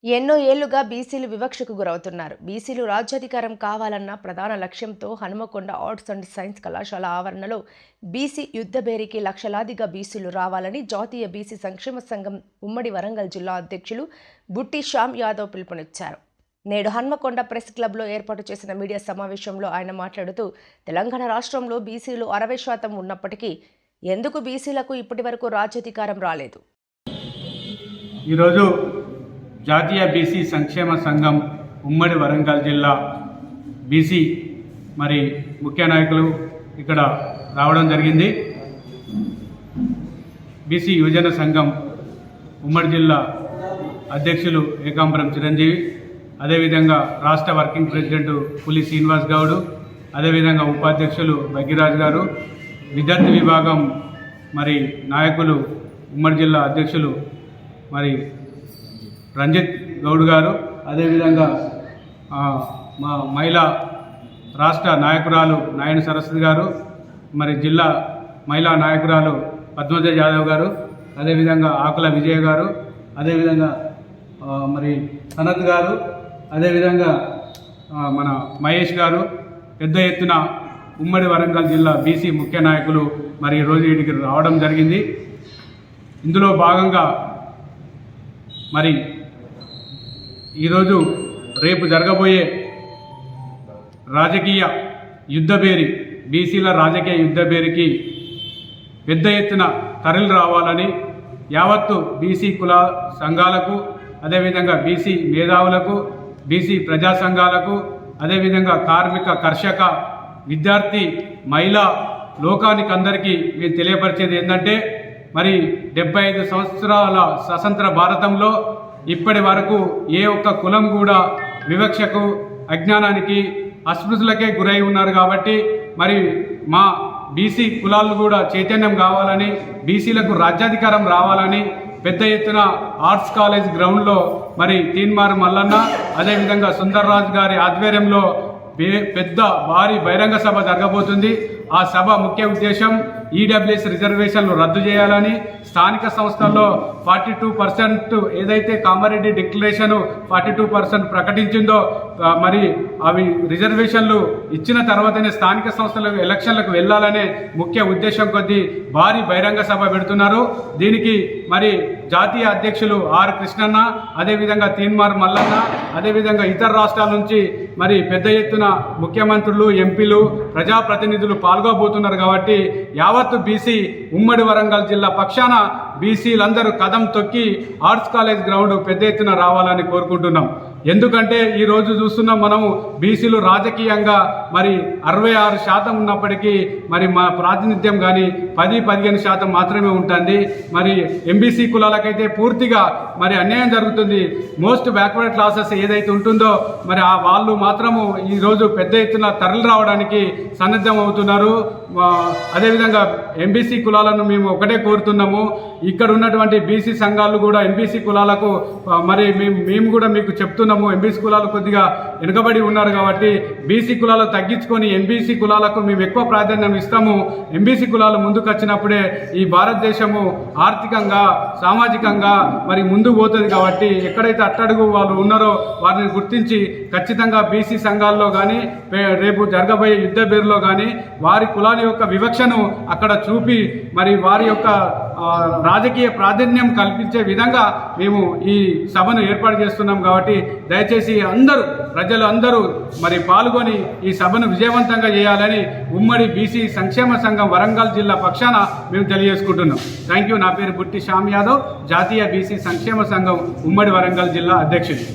ఎన్నో ఏళ్లుగా బీసీలు వివక్షకు గురవుతున్నారు. బీసీలు రాజ్యాధికారం కావాలన్న ప్రధాన లక్ష్యంతో హనుమకొండ ఆర్ట్స్ అండ్ సైన్స్ కళాశాల ఆవరణలో బీసీ యుద్ధభేరికి లక్షలాదిగా బీసీలు రావాలని జాతీయ బీసీ సంక్షేమ సంఘం ఉమ్మడి వరంగల్ జిల్లా అధ్యక్షులు బుట్టి శ్యామ్ యాదవ్ పిలుపునిచ్చారు. నేడు హన్మకొండ ప్రెస్ క్లబ్లో ఏర్పాటు చేసిన మీడియా సమావేశంలో ఆయన మాట్లాడుతూ, తెలంగాణ రాష్ట్రంలో బీసీలు 60% ఉన్నప్పటికీ ఎందుకు బీసీలకు ఇప్పటివరకు రాజ్యాధికారం రాలేదు? ఈరోజు జాతీయ బీసీ సంక్షేమ సంఘం ఉమ్మడి వరంగల్ జిల్లా బీసీ ముఖ్య నాయకులు ఇక్కడ రావడం జరిగింది. బీసీ యువజన సంఘం ఉమ్మడి జిల్లా అధ్యక్షులు ఏకాంబరం చిరంజీవి, అదేవిధంగా రాష్ట్ర వర్కింగ్ ప్రెసిడెంట్ పులి శ్రీనివాస్ గౌడ్, అదేవిధంగా ఉపాధ్యక్షులు భగీరాజ్ గారు, విద్యార్థి విభాగం నాయకులు ఉమ్మడి జిల్లా అధ్యక్షులు రంజిత్ గౌడ్ గారు, అదేవిధంగా మా మహిళా రాష్ట్ర నాయకురాలు నాయన సరస్వతి గారు, జిల్లా మహిళా నాయకురాలు పద్మజ యాదవ్ గారు, అదేవిధంగా ఆకుల విజయ్ గారు, అదేవిధంగా సనత్ గారు, అదేవిధంగా మన మహేష్ గారు, పెద్ద ఎత్తున ఉమ్మడి వరంగల్ జిల్లా బీసీ ముఖ్య నాయకులు ఈరోజు వీటికి రావడం జరిగింది. ఇందులో భాగంగా ఈరోజు రేపు జరగబోయే రాజకీయ యుద్ధభేరి, బీసీల రాజకీయ యుద్ధభేరికి పెద్ద ఎత్తున తరలి రావాలని యావత్తు బీసీ కుల సంఘాలకు, అదేవిధంగా బీసీ మేధావులకు, బీసీ ప్రజా సంఘాలకు, అదేవిధంగా కార్మిక కర్షక విద్యార్థి మహిళా లోకానికి అందరికీ మేము తెలియపరిచేది ఏంటంటే 75 సంవత్సరాల స్వతంత్ర భారతంలో ఇప్పటి వరకు ఏ ఒక్క కులం కూడా వివక్షకు, అజ్ఞానానికి, అస్పృశ్యులకే గురై ఉన్నారు. కాబట్టి మా బీసీ కులాలు కూడా చైతన్యం కావాలని, బీసీలకు రాజ్యాధికారం రావాలని పెద్ద ఎత్తున ఆర్ట్స్ కాలేజ్ గ్రౌండ్లో తీన్మార్ మల్లన్న, అదేవిధంగా సుందర్రాజ్ గారి ఆధ్వర్యంలో పెద్ద భారీ బహిరంగ సభ జరగబోతుంది. ఆ సభ ముఖ్య ఉద్దేశం ఈడబ్ల్యూఎస్ రిజర్వేషన్లు రద్దు చేయాలని, స్థానిక సంస్థల్లో 42% ఏదైతే కామారెడ్డి డిక్లరేషన్ 42% ప్రకటించిందో అవి రిజర్వేషన్లు ఇచ్చిన తర్వాతనే స్థానిక సంస్థలకు ఎలక్షన్లకు వెళ్లాలనే ముఖ్య ఉద్దేశం కొద్దీ భారీ బహిరంగ సభ పెడుతున్నారు. దీనికి జాతీయ అధ్యక్షులు ఆర్ కృష్ణన్న, అదేవిధంగా తీన్మార్ మల్లన్న, అదేవిధంగా ఇతర రాష్ట్రాల నుంచి పెద్ద ఎత్తున ముఖ్యమంత్రులు, ఎంపీలు, ప్రజాప్రతినిధులు పాల్గొబోతున్నారు. కాబట్టి యావత్తు బీసీ ఉమ్మడి వరంగల్ జిల్లా పక్షాన బీసీలందరూ కదం తొక్కి ఆర్ట్స్ కాలేజ్ గ్రౌండ్ పెద్ద ఎత్తున రావాలని కోరుకుంటున్నాం. ఎందుకంటే ఈరోజు చూస్తున్నాం మనము బీసీలు రాజకీయంగా 66% ఉన్నప్పటికీ మా ప్రాతినిధ్యం కానీ 10-15% మాత్రమే ఉంటుంది. ఎంబీసీ కులాలకైతే పూర్తిగా అన్యాయం జరుగుతుంది. మోస్ట్ బ్యాక్వర్డ్ క్లాసెస్ ఏదైతే ఉంటుందో వాళ్ళు మాత్రము ఈరోజు పెద్ద ఎత్తున తరలి రావడానికి సన్నద్ధం అవుతున్నారు. అదేవిధంగా ఎంబీసీ కులాలను మేము ఒకటే కోరుతున్నాము, ఇక్కడ ఉన్నటువంటి బీసీ సంఘాలు కూడా ఎంబీసీ కులాలకు మేము కూడా మీకు చెప్తున్నాము, ఎంబీసీ కులాలు కొద్దిగా వెనుకబడి ఉన్నారు కాబట్టి బీసీ కులాలు తగ్గించుకొని ఎంబీసీ కులాలకు మేము ఎక్కువ ప్రాధాన్యం ఇస్తాము. ఎంబీసీ కులాలు ముందుకు వచ్చినప్పుడే ఈ భారతదేశము ఆర్థికంగా, సామాజికంగా ముందుకు పోతుంది. కాబట్టి ఎక్కడైతే అట్టడుగు వాళ్ళు ఉన్నారో వారిని గుర్తించి ఖచ్చితంగా బీసీ సంఘాల్లో కానీ రేపు జరగబోయే యుద్ధ బేరులో కానీ వారి కులాల యొక్క వివక్షను అక్కడ చూపి వారి యొక్క రాజకీయ ప్రాధాన్యం కల్పించే విధంగా మేము ఈ సభను ఏర్పాటు చేస్తున్నాం. కాబట్టి దయచేసి ప్రజలు అందరూ పాల్గొని ఈ సభను విజయవంతంగా చేయాలని ఉమ్మడి బీసీ సంక్షేమ సంఘం వరంగల్ జిల్లా పక్షాన మేము తెలియజేసుకుంటున్నాం. Thank you. నా పేరు బుట్టి శ్యామ్ యాదవ్, జాతీయ బీసీ సంక్షేమ సంఘం ఉమ్మడి వరంగల్ జిల్లా అధ్యక్షుడు.